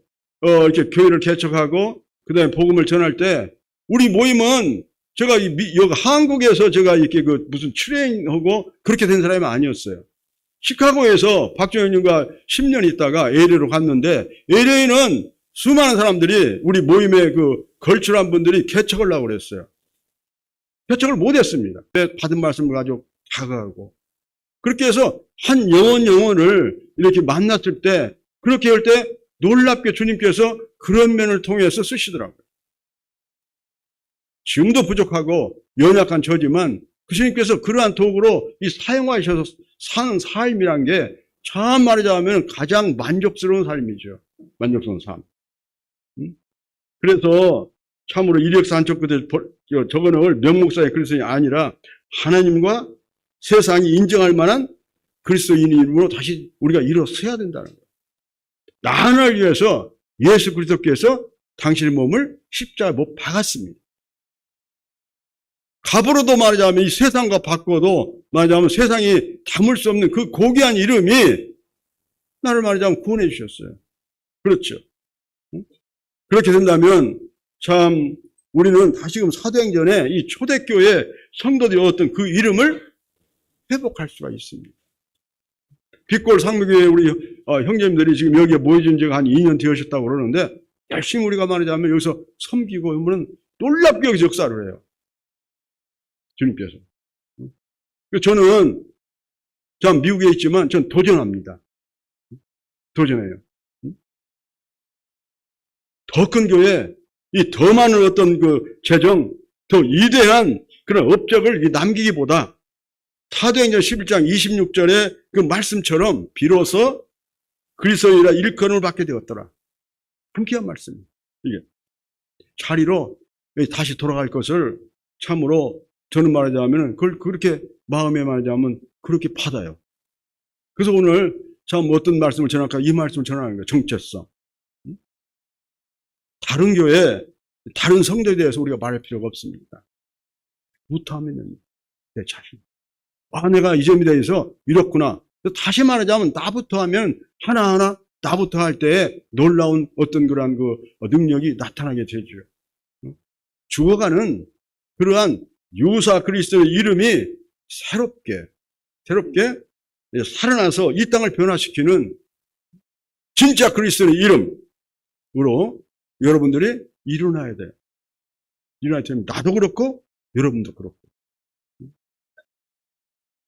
이렇게 교회를 개척하고 그 다음에 복음을 전할 때 우리 모임은 제가 여기 한국에서 제가 이렇게 그 무슨 트레이닝하고 그렇게 된 사람이 아니었어요. 시카고에서 박정현님과 10년 있다가 LA로 갔는데 LA는 수많은 사람들이 우리 모임에 그 걸출한 분들이 개척을 하려고 그랬어요. 개척을 못했습니다. 받은 말씀을 가지고 다가가고 그렇게 해서 한 영혼을 이렇게 만났을 때 그렇게 할 때 놀랍게 주님께서 그런 면을 통해서 쓰시더라고요. 지금도 부족하고 연약한 저지만 그 주님께서 그러한 도구로 이 사용하셔서 사는 삶이란 게 참 말하자면 가장 만족스러운 삶이죠. 만족스러운 삶. 그래서 참으로 이력서 한쪽 끝에 적어놓을 명목사의 그리스도인이 아니라 하나님과 세상이 인정할 만한 그리스도인 이름으로 다시 우리가 일어서야 된다는 거예요. 나 하나를 위해서 예수 그리스도께서 당신의 몸을 십자가에 못 박았습니다. 값으로도 말하자면 이 세상과 바꿔도 말하자면 세상이 담을 수 없는 그 고귀한 이름이 나를 말하자면 구원해 주셨어요. 그렇죠. 그렇게 된다면 참 우리는 다시금 사도행전에 이 초대교회 성도들이 얻었던 그 이름을 회복할 수가 있습니다. 빛골 상무교회 우리 형제님들이 지금 여기에 모여진 지가 한 2년 되셨다고 그러는데 열심히 우리가 말하자면 여기서 섬기고 그러면 놀랍게 여기서 역사를 해요. 주님께서. 저는 참 미국에 있지만 전 도전합니다. 도전해요. 더 큰 교회, 이 더 많은 어떤 그 재정, 더 위대한 그런 업적을 남기기보다 사도행전 11장 26절의 그 말씀처럼 비로소 그리스도인이라 일컬음을 받게 되었더라. 함께한 말씀입니다. 이게 자리로 다시 돌아갈 것을 참으로 저는 말하자면 그걸 그렇게 마음에 말하자면 그렇게 받아요. 그래서 오늘 참 어떤 말씀을 전할까 이 말씀을 전하는 거예요. 정체성. 다른 교회, 다른 성도에 대해서 우리가 말할 필요가 없습니다. 무타하면 내 자신. 내가 이 점에 대해서 이렇구나. 다시 말하자면 나부터 하면 하나하나 나부터 할 때 놀라운 어떤 그러한 그 능력이 나타나게 되죠. 죽어가는 그러한 유사 그리스도의 이름이 새롭게 살아나서 이 땅을 변화시키는 진짜 그리스도의 이름으로 여러분들이 일어나야 돼요. 일어나야 되면 나도 그렇고 여러분도 그렇고.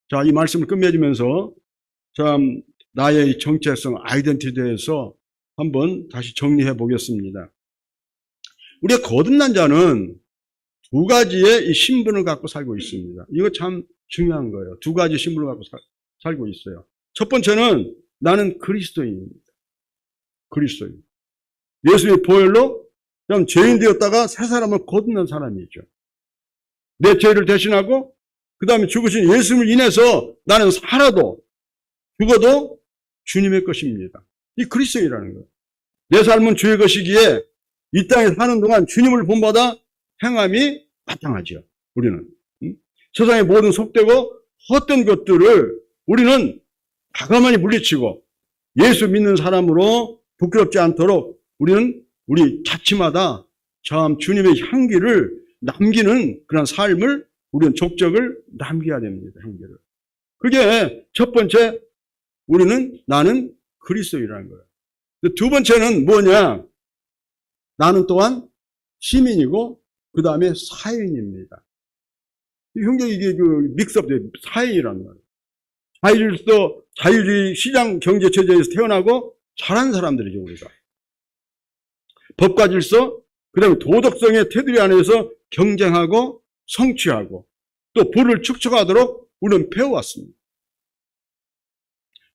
자, 이 말씀을 끝맺으면서 참 나의 정체성, 아이덴티티에서 한번 다시 정리해 보겠습니다. 우리가 거듭난 자는 두 가지의 이 신분을 갖고 살고 있습니다. 이거 참 중요한 거예요. 두 가지 신분을 갖고 살고 있어요. 첫 번째는 나는 그리스도인입니다. 그리스도인. 예수의 보혈로 그냥 죄인 되었다가 새 사람을 거듭난 사람이죠. 내 죄를 대신하고 그 다음에 죽으신 예수를 인해서 나는 살아도 죽어도 주님의 것입니다. 이 그리스도인이라는 거예요. 내 삶은 주의 것이기에 이 땅에 사는 동안 주님을 본받아 행함이 마땅하죠. 우리는 세상의 모든 속되고 헛된 것들을 우리는 과감하게 물리치고 예수 믿는 사람으로 부끄럽지 않도록 우리는 우리 자치마다 참 주님의 향기를 남기는 그런 삶을 우리는 족적을 남겨야 됩니다. 향기를. 그게 첫 번째 우리는 나는 그리스도인이라는 거예요. 두 번째는 뭐냐? 나는 또한 시민이고 그 다음에 사회인입니다. 형제 이게 그 믹스업 사회인이라는 거예요. 자유주의 시장 경제 체제에서 태어나고 자란 사람들이죠, 우리가. 법과 질서, 그 다음에 도덕성의 테두리 안에서 경쟁하고 성취하고 또 부를 축적하도록 우리는 배워왔습니다.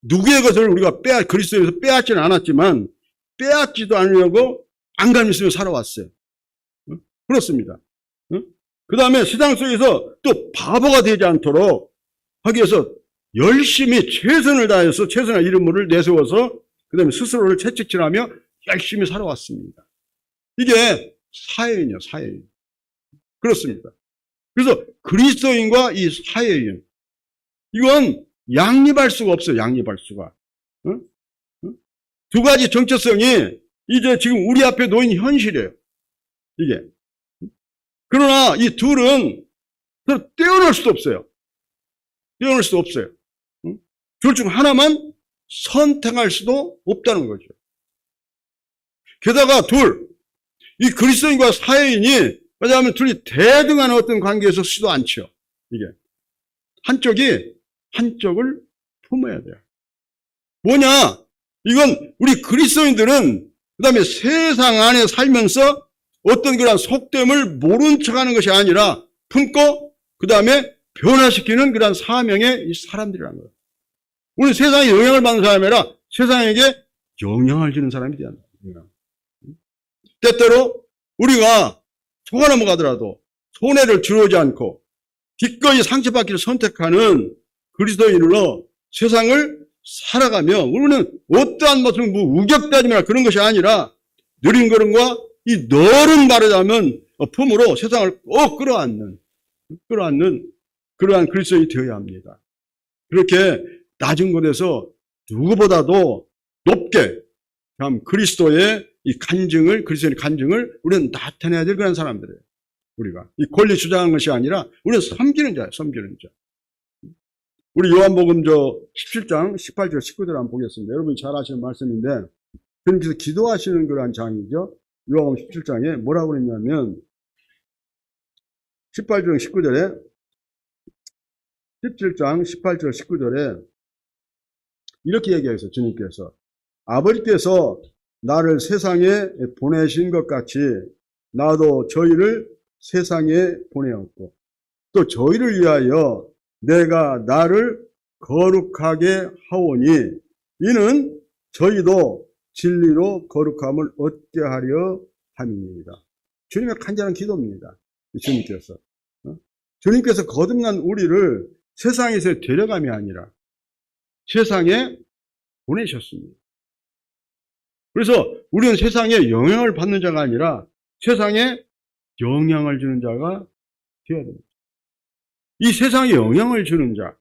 누구의 것을 우리가 그리스도에서 빼앗지는 않았지만 빼앗지도 않으려고 안감 있으며 살아왔어요. 그렇습니다. 그 다음에 세상 속에서 또 바보가 되지 않도록 하기 위해서 열심히 최선을 다해서 최선의 이름을 내세워서 그 다음에 스스로를 채찍질하며 열심히 살아왔습니다. 이게 사회인이에요, 사회인. 그렇습니다. 그래서 그리스도인과 이 사회인, 이건 양립할 수가 없어요, 양립할 수가. 두 가지 정체성이 이제 지금 우리 앞에 놓인 현실이에요, 이게. 그러나 이 둘은 떼어낼 수도 없어요. 떼어낼 수도 없어요. 둘 중 하나만 선택할 수도 없다는 거죠. 게다가 이 그리스도인과 사회인이, 왜냐하면 둘이 대등한 어떤 관계에서 쓰지도 않죠. 이게. 한쪽을 품어야 돼요. 뭐냐? 이건 우리 그리스도인들은 그 다음에 세상 안에 살면서 어떤 그런 속됨을 모른 척 하는 것이 아니라 품고 그 다음에 변화시키는 그런 사명의 이 사람들이라는 거예요. 우리 세상에 영향을 받는 사람이 아니라 세상에게 영향을 주는 사람이 되는 거예요. 때때로 우리가 속아 넘어가더라도 손해를 주려지 않고 기꺼이 상처받기를 선택하는 그리스도인으로 세상을 살아가며 우리는 어떠한 것을 우격다짐이나 그런 것이 아니라 느린 걸음과 이 너른 말하자면 품으로 세상을 꼭 끌어안는 그러한 그리스도인이 되어야 합니다. 그렇게 낮은 곳에서 누구보다도 높게 그리스도의 이 간증을, 그리스도의 간증을 우리는 나타내야 될 그런 사람들이에요. 우리가. 이 권리 주장하는 것이 아니라 우리는 섬기는 자예요, 섬기는 자. 우리 요한복음 17장 18절 19절 한번 보겠습니다. 여러분이 잘 아시는 말씀인데, 주님께서 기도하시는 그러한 장이죠. 요한복음 17장에 뭐라고 그랬냐면, 18절 19절에, 17장 18절 19절에 이렇게 얘기하셨어요, 주님께서. 아버지께서 나를 세상에 보내신 것 같이 나도 저희를 세상에 보내었고 또 저희를 위하여 내가 나를 거룩하게 하오니 이는 저희도 진리로 거룩함을 얻게 하려 함입니다. 주님의 간절한 기도입니다. 주님께서. 주님께서 거듭난 우리를 세상에서 데려감이 아니라 세상에 보내셨습니다. 그래서 우리는 세상에 영향을 받는 자가 아니라 세상에 영향을 주는 자가 되어야 됩니다. 이 세상에 영향을 주는 자,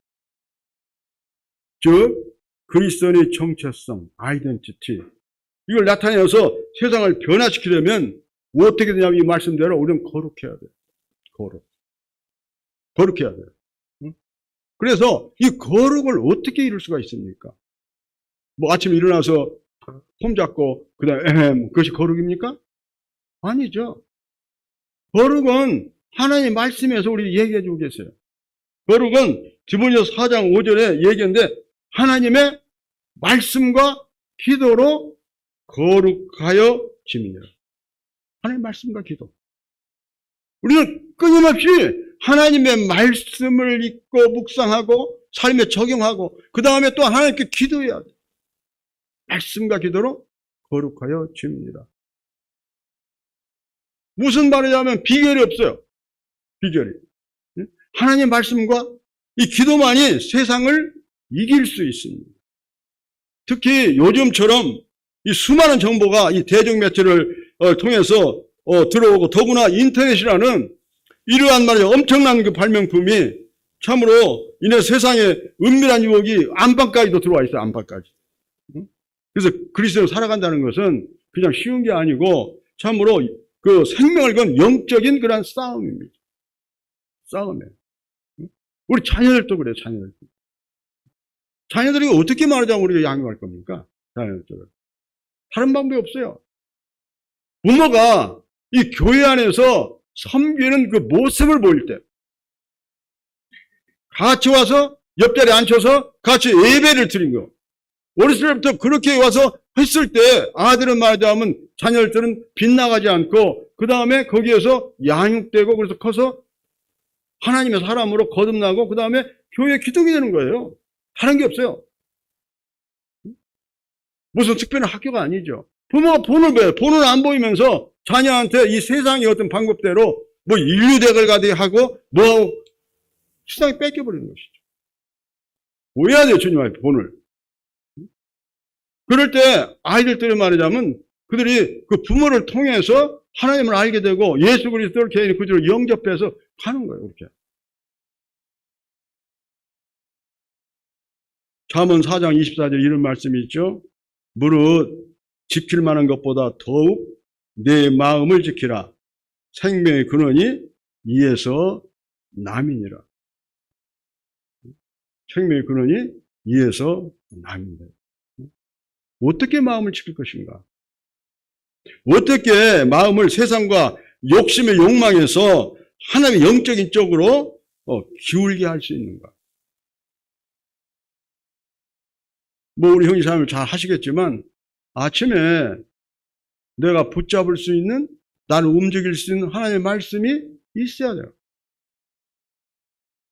즉 그리스도인의 정체성, 아이덴티티, 이걸 나타내서 세상을 변화시키려면 어떻게 되냐면 이 말씀대로 우리는 거룩해야 돼요. 거룩해야 돼요. 그래서 이 거룩을 어떻게 이룰 수가 있습니까? 뭐 아침에 일어나서 폼 잡고 그다음에 그것이 거룩입니까? 아니죠. 거룩은 하나님의 말씀에서 우리 얘기해 주고 계세요. 거룩은 디모데후서 4장 5절에 얘기했는데 하나님의 말씀과 기도로 거룩하여 지미니라. 하나님의 말씀과 기도. 우리는 끊임없이 하나님의 말씀을 읽고 묵상하고 삶에 적용하고 그 다음에 또 하나님께 기도해야 돼. 말씀과 기도로 거룩하여 지읍니다. 무슨 말이냐면 비결이 없어요. 비결이. 하나님의 말씀과 이 기도만이 세상을 이길 수 있습니다. 특히 요즘처럼 이 수많은 정보가 이 대중매체를 통해서 들어오고 더구나 인터넷이라는 이러한 말이죠. 엄청난 그 발명품이 참으로 이내 세상에 은밀한 유혹이 안팎까지도 들어와 있어요. 안팎까지. 그래서 그리스도로 살아간다는 것은 그냥 쉬운 게 아니고 참으로 그 생명을 건 영적인 그런 싸움입니다. 싸움이에요. 우리 자녀들도 그래요. 자녀들이 어떻게 말하자면 우리가 양육할 겁니까? 자녀들을. 다른 방법이 없어요. 부모가 이 교회 안에서 섬기는 그 모습을 보일 때 같이 와서 옆자리에 앉혀서 같이 예배를 드린 거. 어렸을 때부터 그렇게 와서 했을 때 아들은 말하자면 자녀들은 빗나가지 않고 그 다음에 거기에서 양육되고 그래서 커서 하나님의 사람으로 거듭나고 그 다음에 교회 기둥이 되는 거예요. 다른 게 없어요. 무슨 특별한 학교가 아니죠. 부모가 본을 봐요. 본을 안 보이면서 자녀한테 이 세상의 어떤 방법대로 뭐 인류대를 가게 하고 뭐 세상에 뺏겨버리는 것이죠. 뭐 해야 돼요, 주님 앞에 본을. 그럴 때 아이들들이 말하자면 그들이 그 부모를 통해서 하나님을 알게 되고 예수 그리스도를 개인의 구주로 영접해서 가는 거예요. 그렇게. 잠언 4장 24절 이런 말씀이 있죠. 무릇 지킬 만한 것보다 더욱 내 마음을 지키라. 생명의 근원이 이에서 남이니라. 생명의 근원이 이에서 남이니라. 어떻게 마음을 지킬 것인가? 어떻게 마음을 세상과 욕심의 욕망에서 하나님의 영적인 쪽으로 기울게 할 수 있는가? 뭐 우리 형이 삶을 잘 하시겠지만 아침에 내가 붙잡을 수 있는, 나를 움직일 수 있는 하나님의 말씀이 있어야 돼요.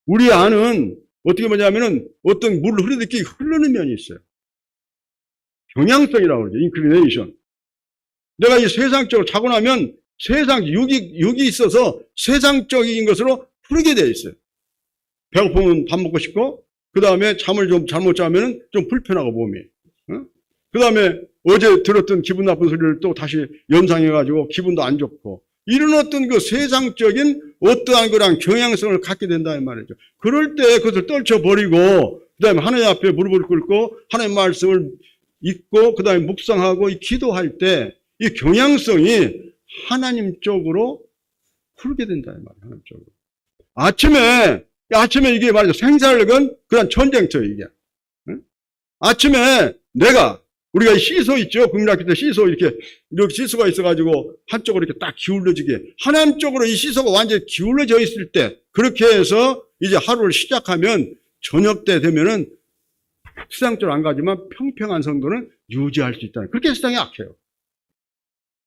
우리 안은 어떻게 보냐면은 어떤 물 흐르듯이 흐르는 면이 있어요. 경향성이라고 그러죠. 인클리네이션. 내가 이 세상적으로 자고 나면 육이 있어서 세상적인 것으로 흐르게 되어 있어요. 배고프면 밥 먹고 싶고, 그 다음에 잠을 좀 잘못 자면은 좀 불편하고 몸이. 그 다음에 어제 들었던 기분 나쁜 소리를 또 다시 연상해가지고 기분도 안 좋고. 이런 어떤 그 세상적인 어떠한 거랑 경향성을 갖게 된다 이 말이죠. 그럴 때 그것을 떨쳐버리고 그 다음에 하나님 앞에 무릎을 꿇고 하나님 말씀을 읽고 그 다음에 묵상하고 이 기도할 때 이 경향성이 하나님 쪽으로 흐르게 된다 이 말이에요. 하나님 쪽으로. 아침에 이게 말이죠. 생살건 그런 전쟁터 이게. 아침에 우리가 시소 있죠. 국민학교 때 시소 이렇게 시소가 있어가지고 한쪽으로 이렇게 딱 기울어지게 하나님 쪽으로 이 시소가 완전히 기울어져 있을 때 그렇게 해서 이제 하루를 시작하면 저녁 때 되면은 세상적으로 안 가지만 평평한 성도는 유지할 수 있다. 그렇게 세상이 악해요.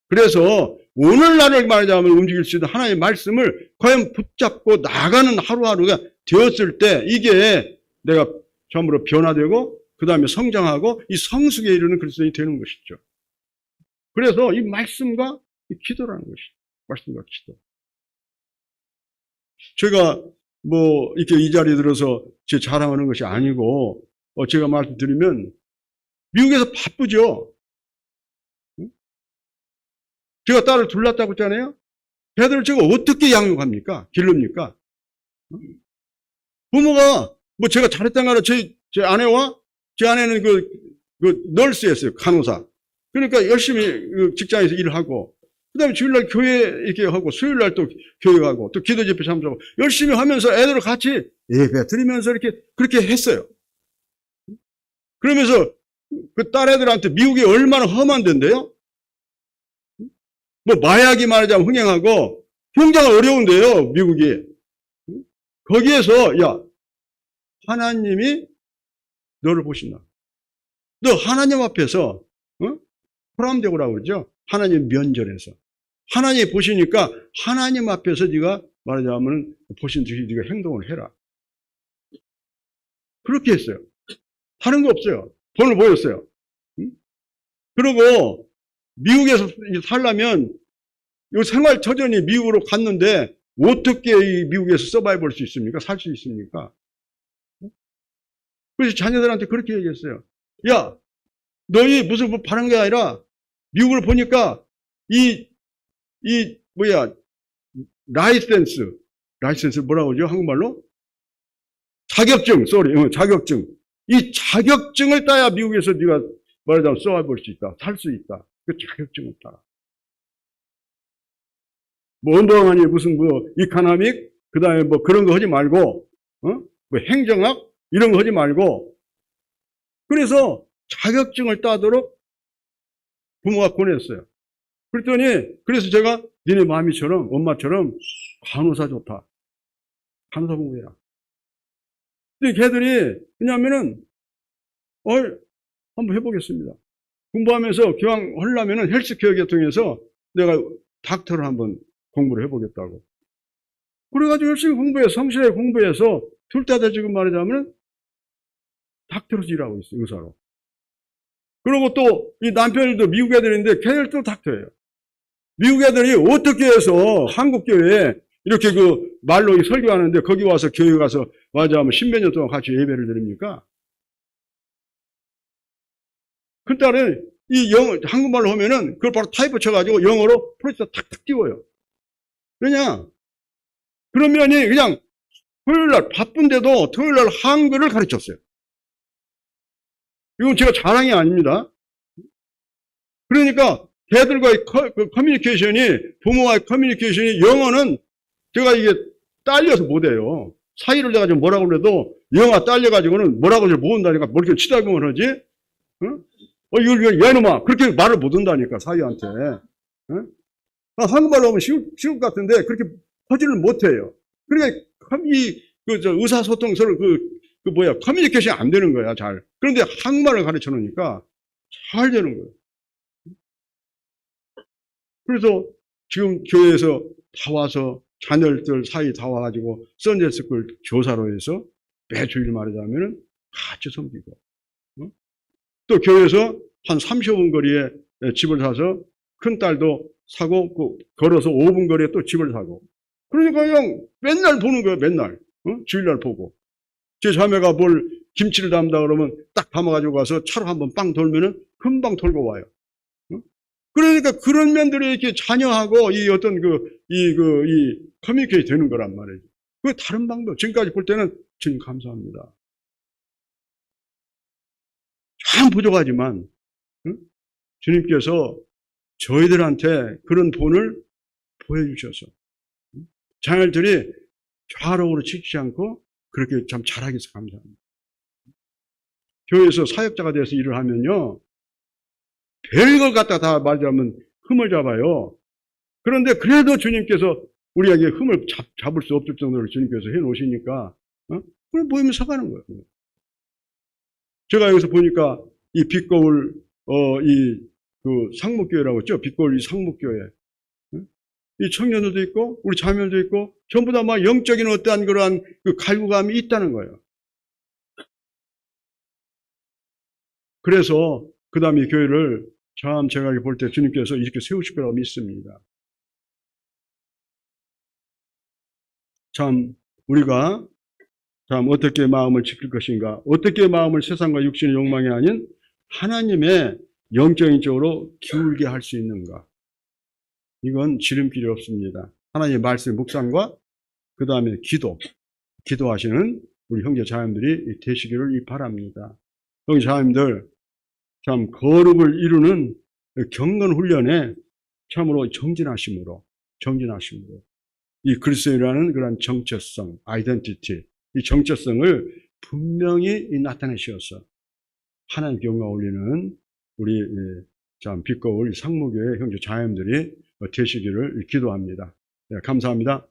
그래서 오늘날을 말하자면 움직일 수 있는 하나님의 말씀을 과연 붙잡고 나가는 하루하루가 되었을 때 이게 내가 전부로 변화되고 그 다음에 성장하고 이 성숙에 이르는 그리스도인이 되는 것이죠. 그래서 이 말씀과 이 기도라는 것이죠. 말씀과 기도. 제가 뭐 이렇게 이 자리에 들어서 제 자랑하는 것이 아니고 제가 말씀드리면 미국에서 바쁘죠. 제가 딸을 둘렀다고 했잖아요. 걔들을 제가 어떻게 양육합니까? 기릅니까? 부모가 뭐 제가 잘했다는 거라 제 아내와 제 아내는 그 널스였어요. 간호사. 그러니까 열심히 그 직장에서 일을 하고 그 다음에 주일날 교회 이렇게 하고 수요일날 또 교회 가고 또 기도 집회 참석하고 열심히 하면서 애들을 같이 예배 드리면서 이렇게 그렇게 했어요. 그러면서 그 딸애들한테 미국이 얼마나 험한 데인데요? 뭐 마약이 말하자면 흥행하고 굉장히 어려운데요, 미국이. 거기에서 야 하나님이 너를 보신다. 너 하나님 앞에서 포함되고라고 그러죠. 하나님 면전에서. 하나님 보시니까 하나님 앞에서 네가 말하자면 보신 듯이 네가 행동을 해라. 그렇게 했어요. 다른 거 없어요. 돈을 보였어요. 그리고 미국에서 살려면 이 생활 터전이 미국으로 갔는데 어떻게 이 미국에서 서바이브 할 수 있습니까? 살 수 있습니까? 그래서 자녀들한테 그렇게 얘기했어요. 야, 너희 무슨 뭐 바른 게 아니라 미국을 보니까 라이센스 뭐라고 하죠? 한국말로? 자격증. 이 자격증을 따야 미국에서 네가 말하자면 서바이브 할 수 있다. 살 수 있다. 그 자격증을 따라. 뭐 언더하니 무슨 뭐 이코노믹 그다음에 뭐 그런 거 하지 말고 뭐 행정학 이런 거 하지 말고 그래서 자격증을 따도록 부모가 권했어요. 그랬더니 그래서 제가 니네 마미처럼 엄마처럼 간호사 좋다. 간호사 공부해라. 근데 걔들이 왜냐하면은 한번 해보겠습니다. 공부하면서 기왕 하려면은 헬스케어 계통에서 내가 닥터를 한번 공부를 해보겠다고. 그래가지고 열심히 공부해서 성실하게 공부해서 둘 다 지금 말하자면 닥터로 일하고 있어요. 의사로. 그리고 또 이 남편들도 미국 애들인데 걔들도 닥터예요. 미국 애들이 어떻게 해서 한국 교회에 이렇게 그 말로 설교하는데 거기 와서 교회 가서 말하자면 십몇 년 동안 같이 예배를 드립니까? 그 딸은 이 한국말로 하면은 그걸 바로 타이프 쳐가지고 영어로 프로젝터 탁탁 띄워요. 왜냐? 그러면이 그냥 토요일날 바쁜데도 토요일날 한글을 가르쳤어요. 이건 제가 자랑이 아닙니다. 그러니까 걔들과의 커뮤니케이션이 부모와의 커뮤니케이션이 영어는 제가 이게 딸려서 못해요. 사이를 내가 좀 뭐라고 그래도 영어가 딸려가지고는 뭐라고 잘 못한다니까 뭘 이렇게 치달으면 하지? 이걸 왜 놈아 그렇게 말을 못한다니까 사이한테. 한국말로 하면 쉬울 것 같은데 그렇게 퍼지를 못해요. 그러니까 의사소통 서로 커뮤니케이션이 안 되는 거야 잘. 그런데 한국말을 가르쳐 놓으니까 잘 되는 거예요. 그래서 지금 교회에서 다 와서 자녀들 사이 다 와가지고 선제스쿨 교사로 해서 매주일 말하자면은 같이 섬기고 또 교회에서 한 30분 거리에 집을 사서 큰 딸도 사고 걸어서 5분 거리에 또 집을 사고 그러니까 그냥 맨날 보는 거예요. 맨날 주일날 보고 제 자매가 뭘 김치를 담다 그러면 딱 담아가지고 가서 차로 한번 빵 돌면은 금방 돌고 와요. 그러니까 그런 면들이 이렇게 자녀하고 이 어떤 이 커뮤니케이트 되는 거란 말이죠. 그 다른 방법, 지금까지 볼 때는 주님 감사합니다. 참 부족하지만, 주님께서 저희들한테 그런 본을 보여주셔서, 자녀들이 좌로우로 치지 않고 그렇게 참 잘하게 해서 감사합니다. 교회에서 사역자가 돼서 일을 하면요, 별걸 갖다 다 말하자면 흠을 잡아요. 그런데 그래도 주님께서 우리에게 흠을 잡을 수 없을 정도로 주님께서 해놓으시니까, 그걸 보이면서 가는 거예요. 제가 여기서 보니까 이 빛거울, 상목교회라고 했죠? 빛거울 이 상목교회. 이 청년들도 있고, 우리 자녀들도 있고, 전부 다 막 영적인 어떠한 그러한 그 갈구감이 있다는 거예요. 그래서, 그 다음에 교회를 참 제가 볼 때 주님께서 이렇게 세우실 거라고 믿습니다. 참, 우리가 참 어떻게 마음을 지킬 것인가, 어떻게 마음을 세상과 육신의 욕망이 아닌 하나님의 영적인 쪽으로 기울게 할 수 있는가. 이건 지름길이 없습니다. 하나님의 말씀 묵상과 그 다음에 기도하시는 우리 형제 자매들이 되시기를 바랍니다. 형제 자매들 참 거룩을 이루는 경건 훈련에 참으로 정진하심으로 이 그리스도인이라는 그런 정체성, 아이덴티티, 이 정체성을 분명히 나타내셔서 하나님께 영광 올리는 우리 참 빛거울 상무교회 형제 자매들이 되시기를 기도합니다. 네, 감사합니다.